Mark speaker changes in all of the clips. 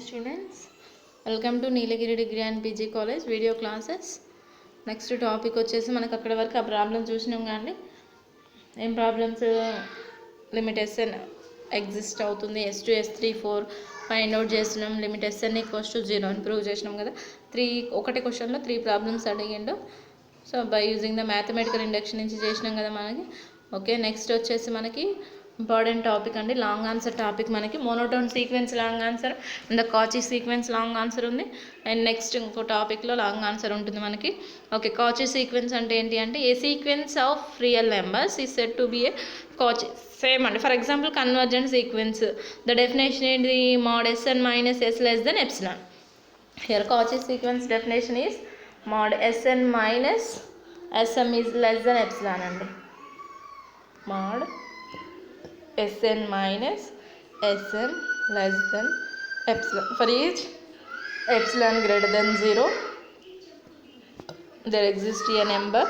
Speaker 1: Students, welcome to Nilagiri Degree and PG College video classes. Next topic వచ్చేసి మనకు అక్కడ వరకు ఆ ప్రాబ్లం చూసినాం కానీ ఏం ప్రాబ్లమ్స్ లిమిట్ ఎస్ఎన్ ఎగ్జిస్ట్ అవుతుంది S2 S3 4 ఫైండ్ అవుట్ చేస్తున్నాం లిమిట్ ఎస్ఎన్ ఈక్వల్స్ టు 0 అని ప్రూవ్ చేసినాం కదా. ఒకటే క్వశ్చన్లో 3 ప్రాబ్లమ్స్ అడిగిండు. So by using the mathematical induction నుంచి చేసినాం కదా మనకి. ఓకే, నెక్స్ట్ వచ్చేసి మనకి ఇంపార్టెంట్ టాపిక్ అండి, లాంగ్ ఆన్సర్ టాపిక్. మనకి monotone sequence long answer and the Cauchy sequence long answer ఉంది. అండ్ నెక్స్ట్ ఇంకో టాపిక్లో లాంగ్ ఆన్సర్ ఉంటుంది మనకి. ఓకే, కాచీ సీక్వెన్స్ అంటే ఏంటి అంటే a sequence of real numbers is said to be a Cauchy. Same అండి. For example convergent sequence, the definition ఏంటి? mod Sn minus S less than epsilon. Here Cauchy sequence definition is mod Sn minus Sm is less than epsilon అండి. mod Sn minus Sm less than epsilon. For each epsilon greater than 0, there exists a number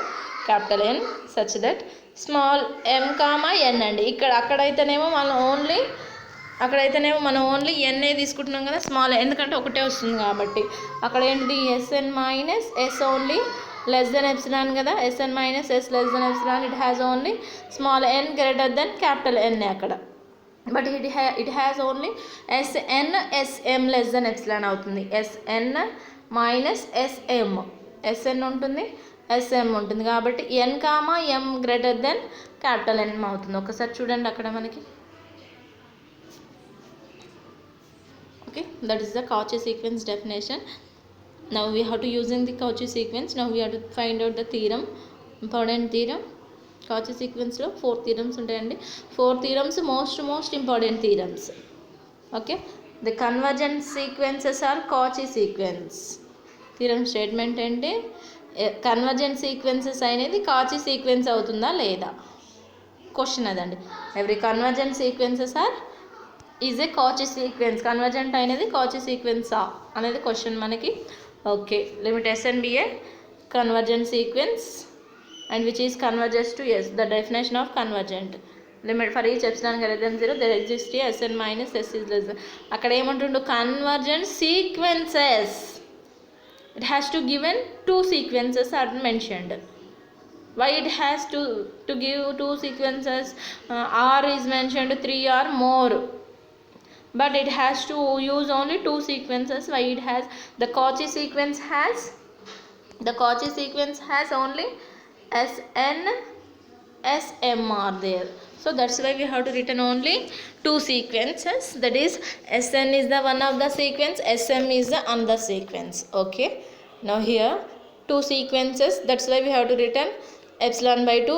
Speaker 1: capital N such that small m comma n అండి. అక్కడైతేనేమో మనం only ఎన్ఏ తీసుకుంటున్నాం కదా, small, ఎందుకంటే ఒకటే వస్తుంది కాబట్టి. అక్కడ ఏంటిది? Sn minus S only less than epsilon కదా. Sn minus S less than epsilon, it has only small n greater than capital ఎన్ఏ అక్కడ. But it has only Sn Sm less than epsilon అవుతుంది. Sn మైనస్ Sm, Sn ఉంటుంది, Sm ఉంటుంది కాబట్టి n comma m greater than capital N అవుతుంది. ఒకసారి చూడండి అక్కడ మనకి. Okay, that is the Cauchy sequence definition. Now we have to using the Cauchy sequence. Now we have to find out the theorem, important theorem. Cauchy sequence లో 4 theorems ఉంటాయండి. 4 theorems most important theorems. Okay, the convergent sequences are Cauchy sequence. theorem statement అంటే convergent sequences అనేది Cauchy sequence అవుతుందా లేదా question అదండి. every convergent sequences are is a Cauchy sequence. Convergent అనేది కాచీ సీక్వెన్సా అనేది question మనకి. Okay, limit Sn be a convergent sequence and which is converges to S. The definition of convergent, limit for each epsilon greater than 0 there exists a Sn minus S is less than. అక్కడ ఏమంటుండు? convergent sequences. It has to given 2 sequences are mentioned. Why it has to give 2 sequences? R is mentioned 3 or more, but it has to use only 2 sequences. Why it has? The Cauchy sequence has only Sn Sm are there, so that's why we have to written only 2 sequences. That is Sn is the one of the sequence, Sm is the another sequence. Okay, now here 2 sequences, that's why we have to written epsilon by 2.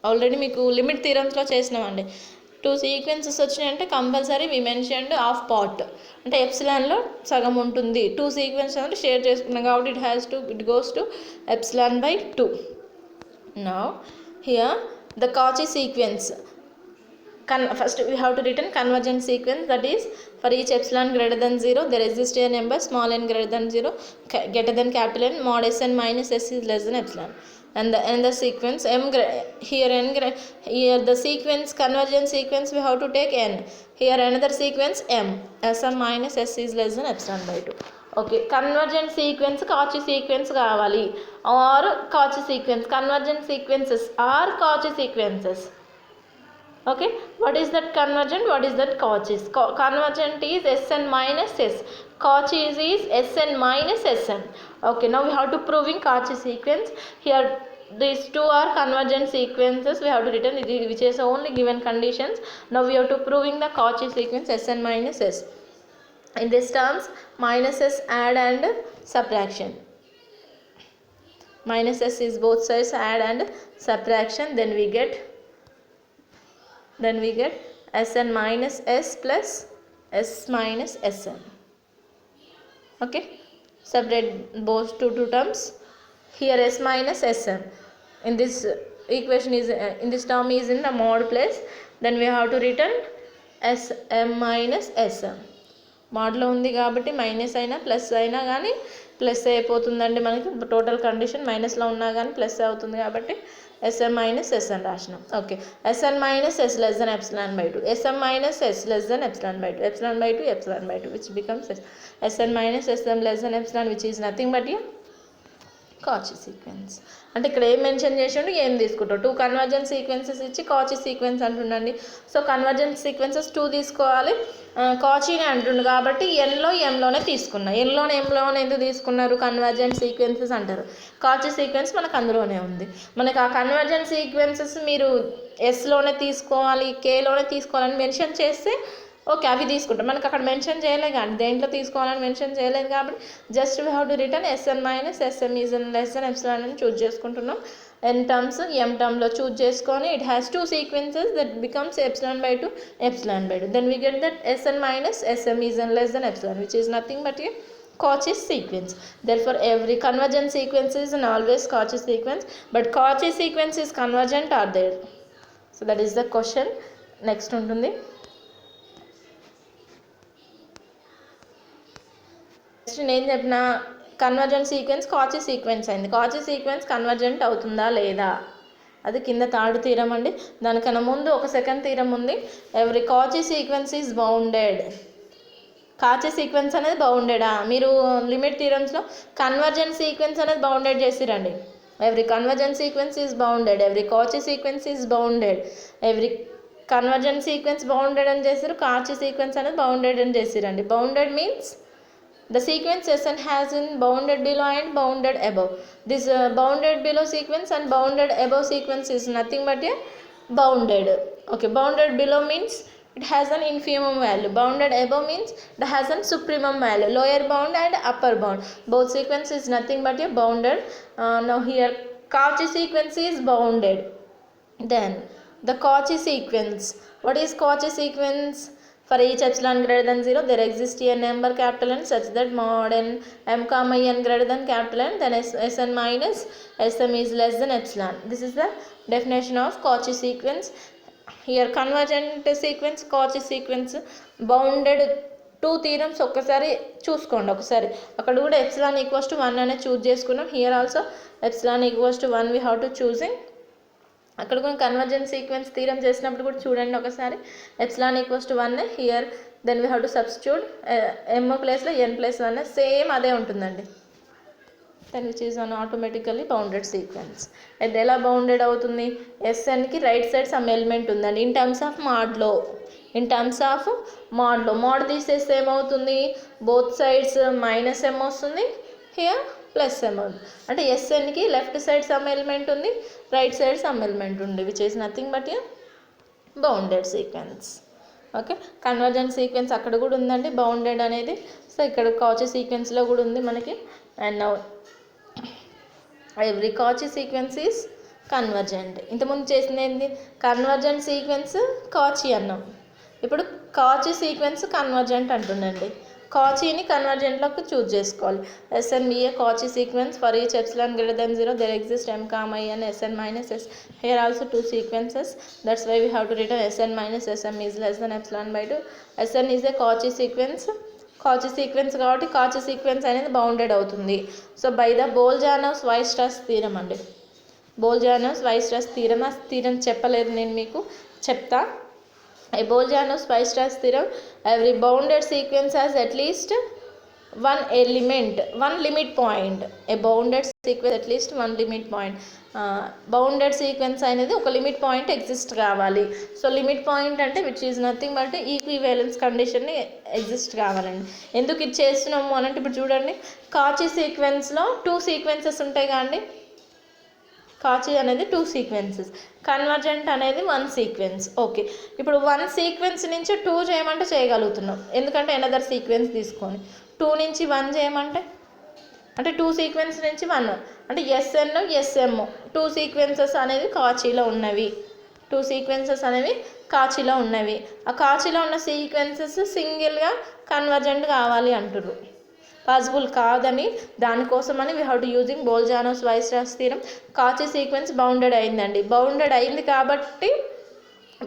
Speaker 1: Already మీకు limit థీరమ్స్లో చేసినామండి. 2 sequences వచ్చినాయంటే compulsory we mentioned half part, అంటే ఎప్సిలాన్లో సగం ఉంటుంది. 2 sequence అంటే share చేసుకున్నాం కాబట్టి it goes to epsilon by 2. Now here the Cauchy sequence. First we have to written convergent sequence, that is for each epsilon greater than 0 there exists a number small n greater than 0 greater than capital N, mod Sn minus S is less than epsilon. And the sequence here the sequence, convergent sequence, we have to take n. Here another sequence m, Sm minus S is less than epsilon by 2. Okay, convergent sequence Cauchy sequence కావాలి or Cauchy sequence. Convergent sequences are Cauchy sequences. Okay, what is that convergent? What is that Cauchy? Convergent is Sn minus S. Cauchy is Sn minus Sn. Okay, now we have to proving Cauchy sequence. Here these 2 are convergent sequences. We have to written which is only given conditions. Now we have to proving the Cauchy sequence Sn minus S. In these terms, minus S add and subtraction. Minus S is both sides add and subtraction. Then we get Sn minus S plus S minus Sn. Okay, separate both two terms. Here S minus Sn in this equation is in this term is in the mod place. Then we have to written Sm minus Sm. మోడ్లో ఉంది కాబట్టి minus అయినా plus అయినా కానీ plus అయిపోతుందండి. మనకి total condition మైనస్లో ఉన్నా కానీ ప్లస్ అవుతుంది కాబట్టి Sm minus Sn రాసినాం. Okay, Sn minus S less than epsilon by 2, Sm minus S less than epsilon by 2, epsilon by 2, epsilon by 2, which becomes Sn minus Sm less than epsilon, which is nothing but your Cauchy sequence. అంటే ఇక్కడ ఏం mention చేసిండు, ఏం తీసుకుంటావు, 2 convergence sequences ఇచ్చి కాచీ sequence అంటుండండి. So convergence sequences 2 తీసుకోవాలి, కాచీని అంటుండు కాబట్టి ఎంలోనే తీసుకున్నా. ఎంలోనే ఎందుకు తీసుకున్నారు, కన్వర్జెంట్ సీక్వెన్సెస్ అంటారు. కాచీ సీక్వెన్స్ మనకు అందులోనే ఉంది. మనకు ఆ కన్వర్జెంట్ సీక్వెన్సెస్ మీరు ఎస్లోనే తీసుకోవాలి, కేలోనే తీసుకోవాలని మెన్షన్ చేస్తే ఓకే అవి తీసుకుంటాం. మనకు అక్కడ మెన్షన్ చేయలేదు కానీ దేంట్లో తీసుకోవాలని మెన్షన్ చేయలేదు కాబట్టి just we have to return Sn minus Sm is less than epsilon అని చూజ్ చేసుకుంటున్నాం. ఎన్ టర్మ్స్ ఎం టర్మ్లో చూజ్ చేసుకొని it has 2 sequences that becomes epsilon by 2 then we get that Sn minus Sm is less than epsilon which is nothing but a Cauchy sequence. Therefore every convergent sequence is an always Cauchy sequence, but Cauchy sequence is convergent are there. So that is the question. Next ఉంటుంది. నేను చెప్పిన convergent sequence Cauchy sequence అయింది. కాచీ sequence convergent అవుతుందా లేదా అది కింద third theorem అండి. దానికన్నా ముందు ఒక సెకండ్ థీరం ఉంది. Every Cauchy sequence is bounded. Cauchy sequence అనేది బౌండెడా, మీరు లిమిట్ థీరమ్స్లో కన్వర్జెంట్ సీక్వెన్స్ అనేది బౌండెడ్ చేసిరండి. Every convergent sequence is bounded, every Cauchy sequence is bounded, every convergent sequence bounded అని చేసారు, కాచీ సీక్వెన్స్ అనేది బౌండెడ్ అని చేసిరండి. Bounded means the sequence Sn has in bounded below and bounded above. This bounded below sequence and bounded above sequence is nothing but a bounded. Okay, bounded below means it has an infimum value. Bounded above means it has an supremum value. Lower bound and upper bound. Both sequence is nothing but a bounded. Now here Cauchy sequence is bounded. Then the Cauchy sequence. What is Cauchy sequence? For each epsilon greater than 0, there exists a number capital N such that mod n m comma n greater than capital N, then Sn minus Sm is less than epsilon. This is the definition of Cauchy sequence. Here convergent sequence, Cauchy sequence, bounded 2 theorems ఒక్కసారి చూసుకోండి. ఒకసారి అక్కడ కూడా epsilon equals to 1 అనే choose చేసుకున్నాం. Here also epsilon equals to 1 we have to choosing. అక్కడ కూడా convergent sequence theorem చేసినప్పుడు కూడా చూడండి ఒకసారి epsilon equals to 1 here then we have to substitute m ప్లేస్లో n ప్లస్ 1 సేమ్ అదే ఉంటుందండి. Then which is an automatically bounded sequence. అది ఎలా బౌండెడ్ అవుతుంది, Snకి రైట్ సైడ్ సమ్ ఎలిమెంట్ ఉందండి ఇన్ టర్మ్స్ ఆఫ్ మాడ్లో. మాడ్ తీసేస్తే ఏమవుతుంది, బోత్ సైడ్స్ మైనస్ m వస్తుంది, హియర్ ప్లస్ m అవుతుంది. అంటే Snకి లెఫ్ట్ సైడ్ సమ్ ఎలిమెంట్ ఉంది, రైట్ సైడ్ సమ్ ఎలిమెంట్ ఉంది which is nothing but A bounded sequence. Okay, convergent sequence అక్కడ కూడా ఉందండి బౌండెడ్ అనేది. సో ఇక్కడ కాచీ సీక్వెన్స్లో కూడా ఉంది మనకి. And now every Cauchy sequence is convergent. ఇంతకుముందు చేసింది ఏంటి, కన్వర్జెంట్ సీక్వెన్స్ కాచీ అన్నాం, ఇప్పుడు కాచీ సీక్వెన్స్ కన్వర్జెంట్ అంటుండండి. కాచీని కన్వర్జెంట్లోకి చూజ్ చేసుకోవాలి. Sn be a Cauchy sequence for each epsilon greater than 0 there exists m comma n Sn minus S. Here also 2 sequences, that's why we have to return Sn minus Sm is less than epsilon by 2. Sn is a Cauchy sequence కాబట్టి Cauchy sequence అనేది bounded అవుతుంది. So by the Bolzano-Weierstrass theorem అండి. Bolzano-Weierstrass theorem, ఆ theorem చెప్పలేదు నేను మీకు, చెప్తా. A Bolzano-Weierstrass theorem, every bounded sequence has at least one element, one limit point. A bounded sequence at least one limit point. Bounded sequence అనేది ఒక limit point exist కావాలి. So limit point అంటే which is nothing but equivalence కండిషన్ని exist కావాలండి. ఎందుకు ఇది చేస్తున్నాము అని అంటే ఇప్పుడు చూడండి, కాచీ సీక్వెన్స్లో 2 సీక్వెన్సెస్ ఉంటాయి కానీ కాచీ అనేది 2 సీక్వెన్సెస్, కన్వర్జెంట్ అనేది 1 సీక్వెన్స్. ఓకే, ఇప్పుడు 1 సీక్వెన్స్ నుంచి 2 చేయమంటే చేయగలుగుతున్నాం, ఎందుకంటే ఎనదర్ సీక్వెన్స్ తీసుకొని. 2 నుంచి 1 చేయమంటే అంటే 2 సీక్వెన్స్ నుంచి 1 అంటే Sn Sm 2 సీక్వెన్సెస్ అనేవి కాచీలో ఉన్నవి. 2 సీక్వెన్సెస్ అనేవి కాచీలో ఉన్నవి. ఆ కాచీలో ఉన్న సీక్వెన్సెస్ సింగిల్గా కన్వర్జెంట్ కావాలి అంటారు. పాసిబుల్ కాదని, దానికోసమని we have to using Bolzano-Weierstrass theorem. Cauchy sequence bounded అయిందండి. బౌండెడ్ అయింది కాబట్టి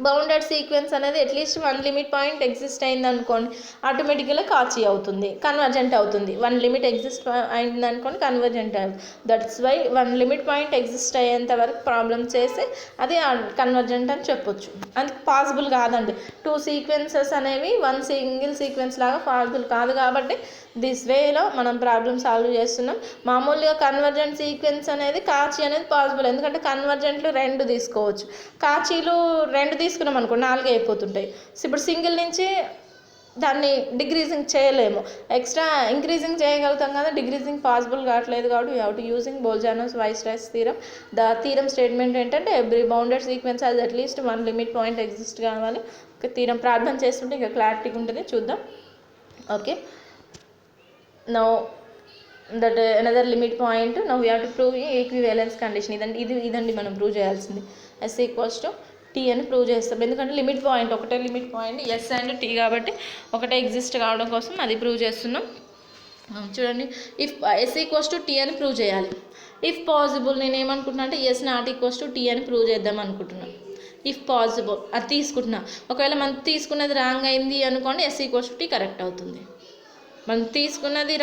Speaker 1: బౌండెడ్ సీక్వెన్స్ అనేది at least one limit point exist అయింది అనుకోండి, ఆటోమేటిక్గా కాచి అవుతుంది, కన్వర్జెంట్ అవుతుంది. వన్ లిమిట్ ఎగ్జిస్ట్ అయింది అనుకోండి, కన్వర్జెంట్ అవుతుంది. That's why one limit point exist అయ్యేంత వరకు ప్రాబ్లమ్ చేసి అది కన్వర్జెంట్ అని చెప్పొచ్చు. అందుకు పాసిబుల్ కాదండి, టూ సీక్వెన్సెస్ అనేవి వన్ సింగిల్ సీక్వెన్స్ లాగా పాసిబుల్ కాదు. కాబట్టి దిస్ వేలో మనం ప్రాబ్లమ్ సాల్వ్ చేస్తున్నాం. మామూలుగా కన్వర్జెంట్ సీక్వెన్స్ అనేది కాచి అనేది పాసిబుల్, ఎందుకంటే కన్వర్జెంట్లు 2 తీసుకోవచ్చు, కాచీలు 2 తీసుకున్నాం అనుకో 4 అయిపోతుంటాయి. ఇప్పుడు సింగిల్ నుంచి దాన్ని డిగ్రీజింగ్ చేయలేము, ఎక్స్ట్రా ఇంక్రీజింగ్ చేయగలుగుతాం కదా, డిగ్రీజింగ్ పాసిబుల్ కావట్లేదు. కాబట్టి we have to using Bolzano's Weierstrass theorem. The theorem statement ఏంటంటే every bounded sequence has at least one limit point exist కావాలి. ఒక థీరం ప్రార్థన చేస్తుంటే ఇంకా క్లారిటీగా ఉంటుంది, చూద్దాం. Okay, now that another limit point. Now we have to prove equivalence condition. ఇదండి మనం ప్రూవ్ చేయాల్సింది. ఎస్ ఈక్వల్స్ టు టీ అని ప్రూవ్ చేస్తాం, ఎందుకంటే లిమిట్ పాయింట్ ఒకటే limit point S and T కాబట్టి ఒకటే ఎగ్జిస్ట్ కావడం కోసం అది ప్రూవ్ చేస్తున్నాం. చూడండి, if S equals to T అని ప్రూవ్ చేయాలి. ఇఫ్ పాసిబుల్ నేను ఏమనుకుంటున్నా అంటే S not equals to T అని ప్రూవ్ చేద్దాం అనుకుంటున్నాను. ఇఫ్ పాసిబుల్ అది తీసుకుంటున్నా, ఒకవేళ మనం తీసుకున్నది రాంగ్ అయింది అనుకోండి, S equals to T correct అవుతుంది. మనం తీసుకున్నది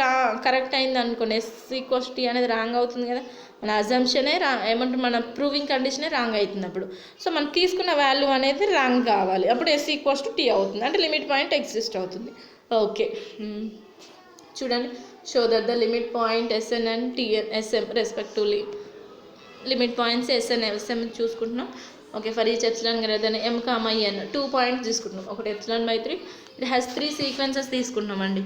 Speaker 1: కరెక్ట్ అయింది అనుకోండి, ఎస్ ఈక్వల్స్ టీ అనేది రాంగ్ అవుతుంది కదా, మన అజంప్షనే ఏమంటే మన ప్రూవింగ్ కండిషనే రాంగ్ అవుతుంది అప్పుడు. సో మనం తీసుకున్న వాల్యూ అనేది రాంగ్ కావాలి, అప్పుడు ఎస్ ఈక్వల్స్ టు టీ అవుతుంది, అంటే లిమిట్ పాయింట్ ఎగ్జిస్ట్ అవుతుంది. ఓకే, చూడండి, show that the limit point S n and T n S m respectively. Limit points S n S m చూసుకుంటున్నాం. Okay, for each epsilon greater than m comma n 2 points తీసుకుంటున్నాం. ఒకటి ε/3, it has 3 sequences తీసుకుంటున్నామండి.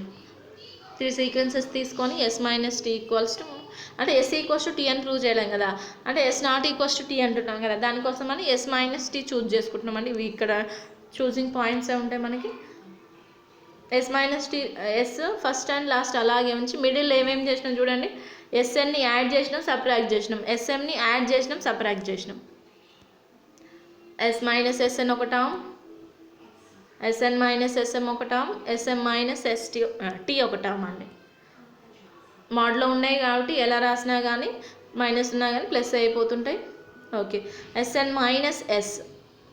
Speaker 1: 3 sequences తీసుకొని S minus T equals to, అంటే S equals to T అని prove చేయలేం కదా, అంటే S not equals to T అంటున్నాం కదా, దానికోసం అని ఎస్ మైనస్ టీ చూజ్ చేసుకుంటున్నామండి. ఇవి ఇక్కడ చూసింగ్ పాయింట్స్ ఉంటాయి మనకి. S minus T, S first and last అలాగే ఉంచి మిడిల్ ఏమేమి చేసినాం చూడండి, ఎస్ఎన్ని యాడ్ చేసినాం, సబ్ట్రాక్ట్ చేసినాం, ఎస్ఎంని యాడ్ చేసినాం, సబ్ట్రాక్ట్ చేసినాం. ఎస్ మైనస్ ఎస్ఎన్ ఒక టర్మ్, ఎస్ఎన్ మైనస్ ఎస్ఎం ఒక term, SM minus ST T ఒక టర్మ్ అండి. మోడ్లో ఉన్నాయి కాబట్టి ఎలా రాసినా కానీ మైనస్ ఉన్నా కానీ ప్లస్ అయిపోతుంటాయి. Okay, S n minus S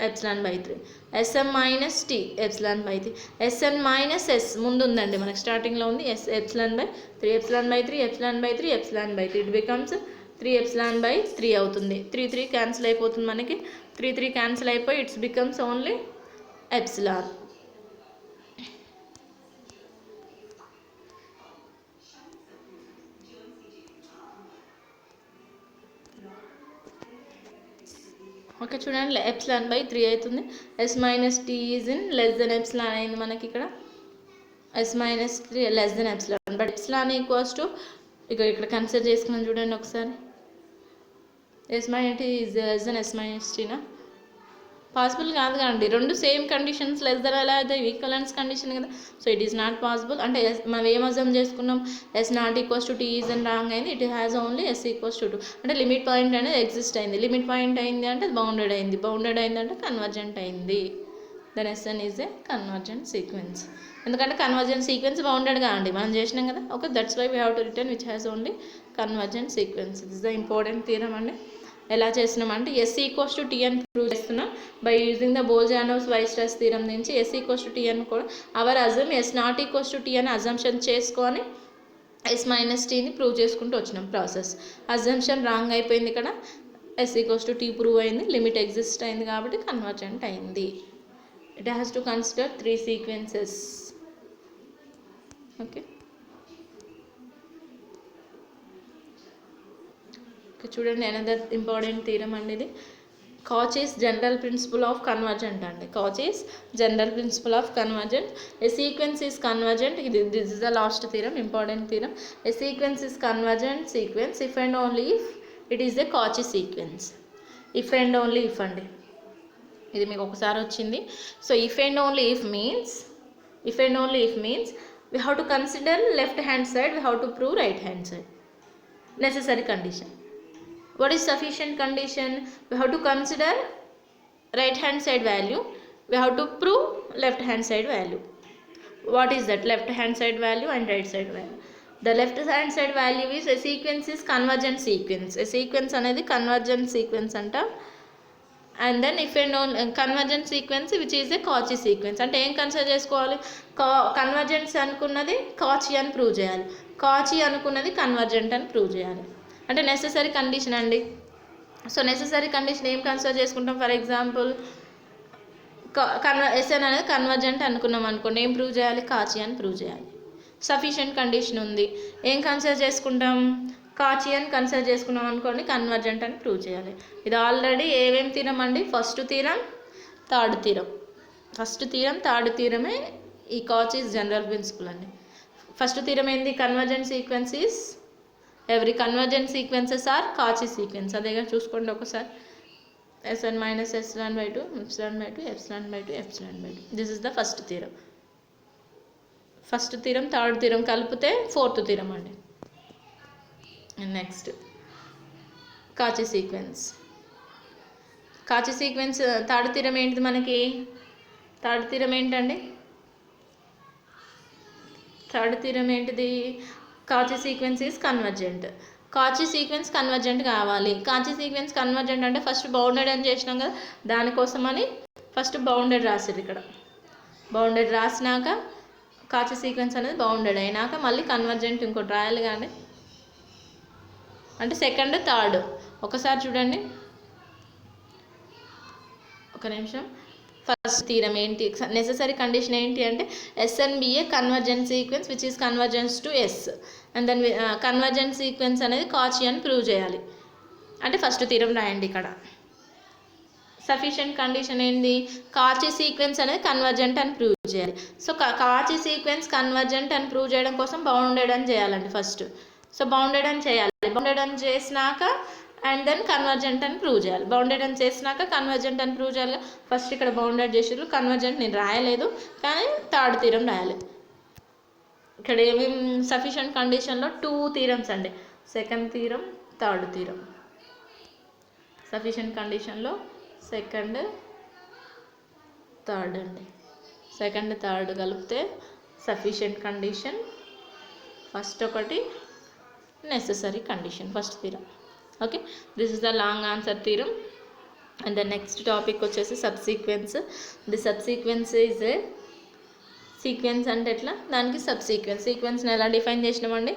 Speaker 1: ε/3, S m minus T ε/3, S n minus S ముందు ఉందండి మనకి స్టార్టింగ్లో ఉంది, ఎస్ ε/3, ε/3, ε/3, ε/3, ఇట్ బికమ్స్ 3 ε/3 అవుతుంది. 3 క్యాన్సిల్ అయిపోతుంది మనకి, 3 క్యాన్సిల్ అయిపోయి it's becomes only epsilon. Okay, చూడండి, ε/3 అవుతుంది. S minus T is in less than epsilon అయింది మనకి ఇక్కడ, S minus 3 less than epsilon, but epsilon equals to ఇక్కడ కన్సిడర్ చేసుకున్నాం చూడండి ఒకసారి, S minus T is less than S minus టీనా, పాసిబుల్ కాదు కదండి, రెండు సేమ్ కండిషన్స్ లెస్ దెన్ ఎలా అయితే ఈక్వలెన్స్ కండిషన్ కదా, so it is not possible. అంటే మనం ఏం అజమ్ చేసుకున్నాం, yes not equals to T is అని రాంగ్ అయింది, it has only S equals to 2, అంటే లిమిట్ పాయింట్ అనేది ఎగ్జిస్ట్ అయింది. లిమిట్ పాయింట్ అయింది అంటే బౌండెడ్ అయింది, బౌండెడ్ అయింది అంటే కన్వర్జెంట్ అయింది. Then SN is a convergent sequence, ఎందుకంటే కన్వర్జెంట్ సీక్వెన్స్ బౌండెడ్గా అండి మనం చేసినాం కదా. Okay, that's why we have to return which has only convergent sequence. It is the important theorem అండి. ఎలా చేసినామంటే ఎస్ ఈక్వల్స్ టు టీ అని ప్రూవ్ చేస్తున్నాం by using the Bolzano's Weierstrass theorem నుంచి. ఎస్ ఈక్వల్స్ టు టీ అని కూడా our assume S not equals to T అని assumption చేసుకొని ఎస్ మైనస్ టీని ప్రూవ్ చేసుకుంటూ వచ్చినాం ప్రాసెస్. అజంప్షన్ రాంగ్ అయిపోయింది ఇక్కడ, S equals to T prove అయింది, లిమిట్ ఎగ్జిస్ట్ అయింది కాబట్టి కన్వర్జెంట్ అయింది. It has to consider 3 sequences. Okay, చూడండి, అనదర్ ఇంపార్టెంట్ థీరం అండి ఇది, Cauchy's general principle of convergent అండి. కాచీస్ general principle of convergent, A sequence is convergent, this is the last theorem, important theorem. A sequence is convergent sequence if and only if it is a Cauchy sequence. If and only if అండి, ఇది మీకు ఒకసారి వచ్చింది. So if and only if means, if and only if means we have to consider left hand side, we have to prove right hand side. Necessary condition. What is sufficient condition? We have to consider right hand side value, we have to prove left hand side value. What is that left hand side value and right side value? The left hand side value is a sequence is convergent sequence. A sequence అనేది convergent sequence అంట. And then if and own convergent sequence which is a Cauchy sequence. అంటే ఏం consider చేసుకోవాలి, convergence అనుకున్నది కాచీ అని prove చేయాలి, కాచీ అనుకున్నది convergent అని ప్రూవ్ చేయాలి. అంటే నెసెసరీ కండిషన్ అండి. సో నెసెసరీ కండిషన్ ఏం కన్సిడర్ చేసుకుంటాం, ఫర్ ఎగ్జాంపుల్ ఎస్ఎన్ అనేది కన్వర్జెంట్ అనుకున్నాం అనుకోండి, ఏం ప్రూవ్ చేయాలి, కాచీ అని ప్రూవ్ చేయాలి. సఫిషియెంట్ కండిషన్ ఉంది, ఏం కన్సిడర్ చేసుకుంటాం, కాచీ అని కన్సిడర్ చేసుకున్నాం అనుకోండి, కన్వర్జెంట్ అని ప్రూవ్ చేయాలి. ఇది ఆల్రెడీ ఏమేం థీరం అండి, first theorem third theorem. First theorem third థీరమే ఈ కాచీస్ జనరల్ ప్రిన్సిపల్ అండి. ఫస్ట్ థీరం ఏంది, convergent sequence is every convergent sequences are Cauchy sequence. అదేగా చూసుకోండి ఒకసారి, S1 minus epsilon by 2, epsilon by 2, epsilon by 2, epsilon by 2. This is the first theorem. First theorem third theorem కలిపితే fourth theorem అండి. Next Cauchy sequence. Cauchy sequence third theorem ఏంటిది మనకి, third theorem ఏంటండి, third theorem ఏంటిది, Cauchy sequence is convergent. Cauchy sequence convergent కావాలి. Cauchy sequence convergent అంటే first bounded అని చేసినాం కదా, దానికోసమని ఫస్ట్ బౌండెడ్ రాసిరు. ఇక్కడ బౌండెడ్ రాసినాక కాచీ సీక్వెన్స్ అనేది బౌండెడ్ అయినాక మళ్ళీ కన్వర్జెంట్ ఇంకోటి రాయాలి కానీ, అంటే సెకండ్ థర్డ్. ఒకసారి చూడండి, ఒక నిమిషం. ఫస్ట్ థీరం ఏంటి, నెసెసరీ కండిషన్ ఏంటి అంటే S n be a convergent sequence which is convergence to S, and then convergent sequence అనేది కాచీ అని ప్రూవ్ చేయాలి. అంటే ఫస్ట్ థీరం రాయండి ఇక్కడ. సఫిషియెంట్ కండిషన్ ఏంది, కాచీ సీక్వెన్స్ అనేది కన్వర్జెంట్ అని ప్రూవ్ చేయాలి. సో కాచీ సీక్వెన్స్ కన్వర్జెంట్ అని ప్రూవ్ చేయడం కోసం బౌండెడ్ అని చేయాలండి ఫస్ట్. సో బౌండెడ్ అని చేయాలి, బౌండెడ్ అని చేసినాక అండ్ దెన్ కన్వర్జెంట్ అని ప్రూవ్ చేయాలి. బౌండెడ్ అని చేసినాక కన్వర్జెంట్ అని ప్రూవ్ చేయాలి. ఫస్ట్ ఇక్కడ బౌండెడ్ చేసారు, కన్వర్జెంట్ నేను రాయలేదు కానీ థర్డ్ థీరం రాయాలి. ఇక్కడ ఏమేమి సఫిషియెంట్ కండిషన్లో 2 థీరమ్స్ అండి, second theorem third theorem. Sufficient కండిషన్లో సెకండ్ థర్డ్ అండి, సెకండ్ థర్డ్ కలిపితే సఫిషియెంట్ కండిషన్. ఫస్ట్ ఒకటి necessary condition, first theorem. Okay, this is the long answer theorem. And the next topic వచ్చేసి సబ్సీక్వెన్స్. ది సబ్సీక్వెన్స్ ఈజ్ ఏ సీక్వెన్స్ అంటే ఎట్లా, దానికి సబ్సీక్వెన్స్. సీక్వెన్స్ని ఎలా define చేసినామండి,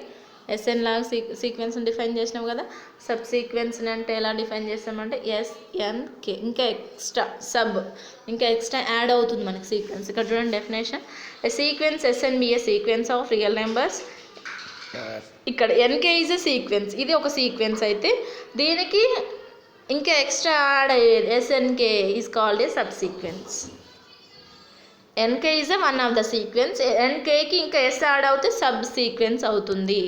Speaker 1: ఎస్ఎన్ లాగా సీక్వెన్స్ని డిఫైన్ చేసినాం కదా. సబ్సీక్వెన్స్ని అంటే ఎలా డిఫైన్ చేస్తామంటే ఎస్ఎన్కే, ఇంకా ఎక్స్ట్రా ఇంకా ఎక్స్ట్రా యాడ్ అవుతుంది మనకి సీక్వెన్స్. ఇక్కడ చూడండి definition, a sequence S n be a sequence of real numbers. ఇక్కడ ఎన్కే ఈజ్ ఎ సీక్వెన్స్, ఇది ఒక సీక్వెన్స్ అయితే దీనికి ఇంకా ఎక్స్ట్రా యాడ్ అయ్యేది S n k is called a sub sequence. N k is a one of the sequence, ఎన్కేకి ఇంకా ఎస్ యాడ్ అవుతే సబ్ సీక్వెన్స్ అవుతుంది.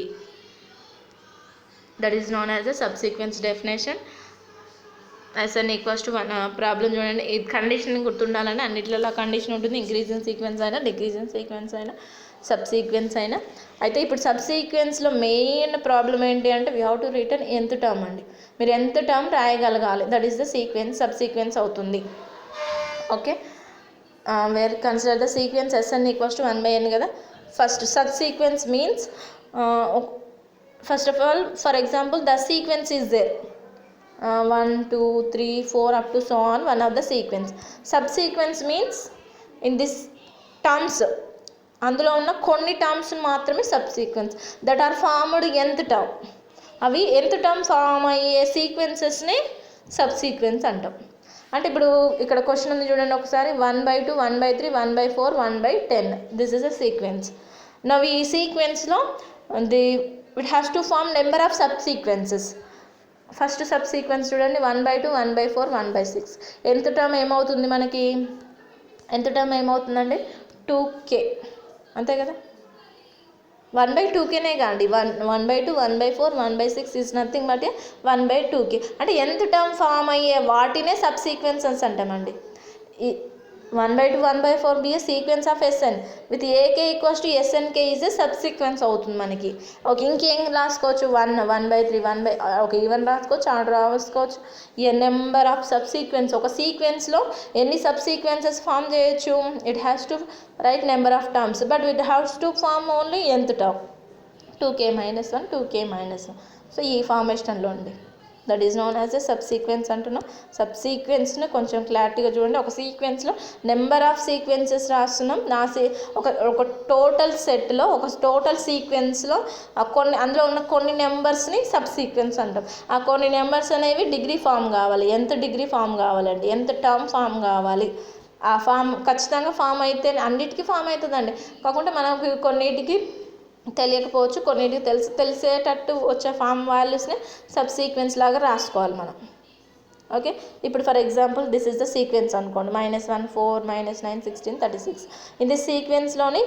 Speaker 1: That is known as a sub sequence definition. S n equals to 1. Problem చూడండి, ఇది condition గుర్తుండాలని అన్నిట్లలో condition ఉంటుంది, increasing sequence అయినా డిక్రీజింగ్ సీక్వెన్స్ అయినా సబ్ సీక్వెన్స్ అయినా. అయితే ఇప్పుడు సబ్ సీక్వెన్స్లో మెయిన్ ప్రాబ్లం ఏంటి అంటే we have to return nth term అండి. మీరు nth టర్మ్ రాయగలగాలి, that is the sequence, sub sequence అవుతుంది. Okay, where consider the sequence S n equals to 1/n కదా. First sub sequence means first of all for example the sequence is there 1 2 3 4 up to so on, one of the sequence. Subsequence means in this terms అందులో ఉన్న కొన్ని terms మాత్రమే subsequence that are formed nth term. అవి nth term form అయ్యే సీక్వెన్సెస్ని సబ్సీక్వెన్స్ అంటాం. అంటే ఇప్పుడు ఇక్కడ క్వశ్చన్ ఉంది చూడండి ఒకసారి, 1/2 1/3 1/4 1/10. This is a sequence. Now ఈ సీక్వెన్స్లో it has to form number of subsequences. First subsequence చూడండి, 1/2 1/4 1/6. nth టర్మ్ ఏమవుతుంది మనకి, nth టర్మ్ ఏమవుతుందండి 2k, అంతే కదా. 1/2kనే కాండి, 1/2 1/4 1/6 ఈజ్ నథింగ్ బట్ 1/2k. అంటే nth టర్మ్ ఫామ్ అయ్యే వాటినే సబ్ సీక్వెన్సెస్ అంటామండి. 1/2 1/4 B A sequence of SN with AK equals to SNK is a sub sequence అవుతుంది మనకి. ఓకే, ఇంకేం రాసుకోవచ్చు, 1/3 ఓకే ఈవెన్ రాసుకోవచ్చు, ఆర్డర్ రాసుకోవచ్చు. A number of sub sequence, ఒక సీక్వెన్స్లో ఎన్ని సబ్ సీక్వెన్సెస్ ఫామ్ చేయొచ్చు, it has to write number of terms but it has to form only nth term 2k - 1 2k - 1. So ఈ ఫార్మేషన్లో ఉంది. That is known as a sub sequence అంటున్నాం. Sub సీక్వెన్స్ని కొంచెం క్లారిటీగా చూడండి. ఒక సీక్వెన్స్లో నెంబర్ ఆఫ్ సీక్వెన్సెస్ రాస్తున్నాం. ఒక టోటల్ సెట్లో ఒక టోటల్ సీక్వెన్స్లో అందులో ఉన్న కొన్ని నెంబర్స్ని సబ్ సీక్వెన్స్ అంటాం. ఆ కొన్ని నెంబర్స్ అనేవి డిగ్రీ ఫామ్ కావాలి. ఎంత డిగ్రీ ఫామ్ కావాలండి, ఎంత టర్మ్ ఫామ్ కావాలి, ఆ ఫామ్ ఖచ్చితంగా ఫామ్ అయితే అన్నిటికీ ఫామ్ అవుతుందండి. కాకుంటే మనకు కొన్నిటికి తెలియకపోవచ్చు, కొన్నిటికి తెలిసేటట్టు వచ్చే ఫామ్ వాల్యూస్ని సబ్ సీక్వెన్స్ లాగా రాసుకోవాలి మనం. ఓకే, ఇప్పుడు for example this is the sequence అనుకోండి, -1 4 -9 16 36. ఇది సీక్వెన్స్లోని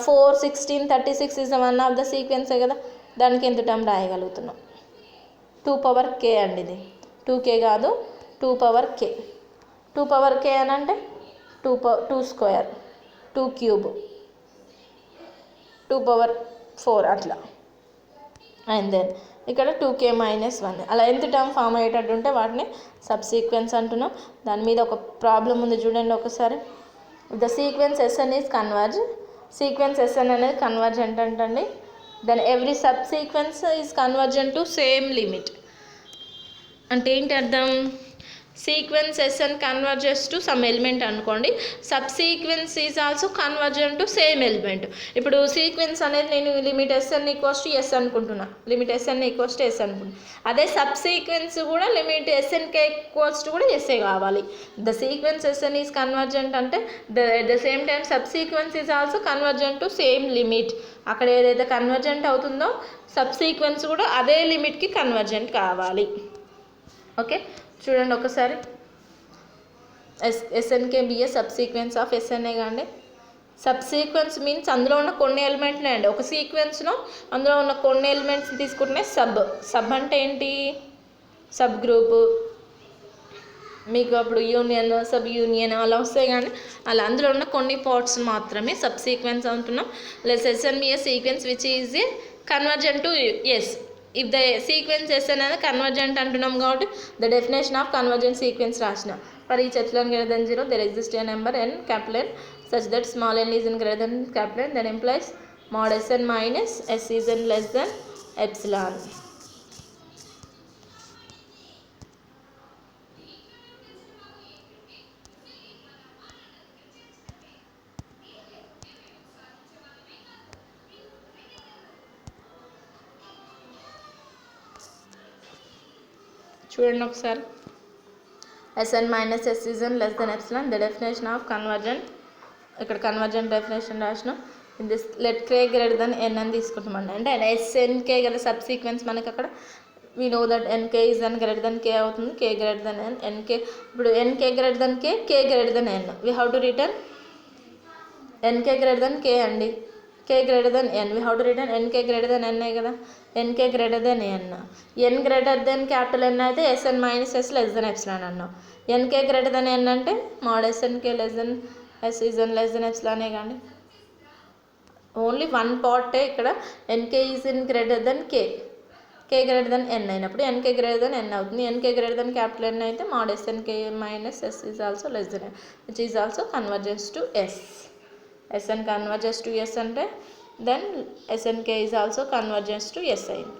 Speaker 1: 4 16 36 ఇస్ వన్ ఆఫ్ ద సీక్వెన్సే కదా. దానికి ఎంత టర్మ్ రాయగలుగుతున్నాం? 2 పవర్ k అండి. ఇది 2k కాదు, 2 పవర్ k. 2 పవర్ k అని అంటే 2 స్క్వేర్, 2 క్యూబ్, 2 పవర్ 4 అట్లా. అండ్ దెన్ ఇక్కడ 2k - 1 అలా ఎంత టర్మ్ ఫామ్ అయ్యేటట్టు ఉంటే వాటిని సబ్ సీక్వెన్స్ అంటున్నాం. దాని మీద ఒక ప్రాబ్లం ఉంది చూడండి ఒకసారి. The sequence S n is converge. Sequence S n అనేది కన్వర్జెంట్ అంటండి. Then every subsequence is convergent to same limit. అంటే ఏంటి అర్థం? Sequence S n converges to some element అనుకోండి, subsequence is also convergent to same element. ఇప్పుడు sequence అనేది నేను limit S n equals to S అనుకుంటున్నా, limit S n equals to S అనుకుంటున్నా. అదే సబ్ సీక్వెన్స్ కూడా లిమిట్ ఎస్ఎన్కే ఈక్వల్స్ టు కూడా ఎస్ఏ కావాలి. The sequence S n is convergent అంటే the same time sub sequence is also convergent to same limit. అక్కడ ఏదైతే కన్వర్జెంట్ అవుతుందో సబ్ సీక్వెన్స్ కూడా అదే లిమిట్కి కన్వర్జెంట్ కావాలి. ఓకే, చూడండి ఒకసారి. SNK BA sub sequence of SNA కాండి. సబ్ సీక్వెన్స్ మీన్స్ అందులో ఉన్న కొన్ని ఎలిమెంట్లే అండి. ఒక సీక్వెన్స్లో అందులో ఉన్న కొన్ని ఎలిమెంట్స్ తీసుకుంటే సబ్ అంటే ఏంటి? సబ్ గ్రూపు, మీకు అప్పుడు యూనియన్, సబ్ యూనియన్ అలా వస్తాయి. కానీ అలా అందులో ఉన్న కొన్ని పార్ట్స్ మాత్రమే సబ్ సీక్వెన్స్ అంటున్నాం. Less S n be a sequence which is a convergent to S. If the sequence S అనేది కన్వర్జెంట్ అంటున్నాం కాబట్టి the definition of convergent sequence రాసిన. For each epsilon greater than 0 there exist a number n capital N such that small n is greater than capital N, then implies mod Sn minus S is n less than epsilon. చూడండి ఒకసారి. Sn minus S is n less than epsilon, the definition of convergent. ఇక్కడ convergent definition రాసినాం. In this let k greater than n అని తీసుకుంటామండి. అంటే SNK కదా sub sequence మనకి అక్కడ. We know that NK is n greater than k అవుతుంది, k greater than n. NK ఇప్పుడు NK greater than k greater than n. We have to return NK greater than k అండి, k greater than n. We have to return NK greater than n కదా, NK greater than n. n greater than capital N అయితే Sn minus S less than epsilon అన్నాం. NK greater than n అంటే mod SNK less than S is n less than ఎప్సిలానే కానీ. Only one పార్టే ఇక్కడ. NK is in greater than k greater than n అయినప్పుడు NK greater than n అవుతుంది. NK greater than capital N అయితే mod SNK minus S is also less than n which is also convergence to S. Sn converges to S అంటే then SNK is also convergence to S అయింది.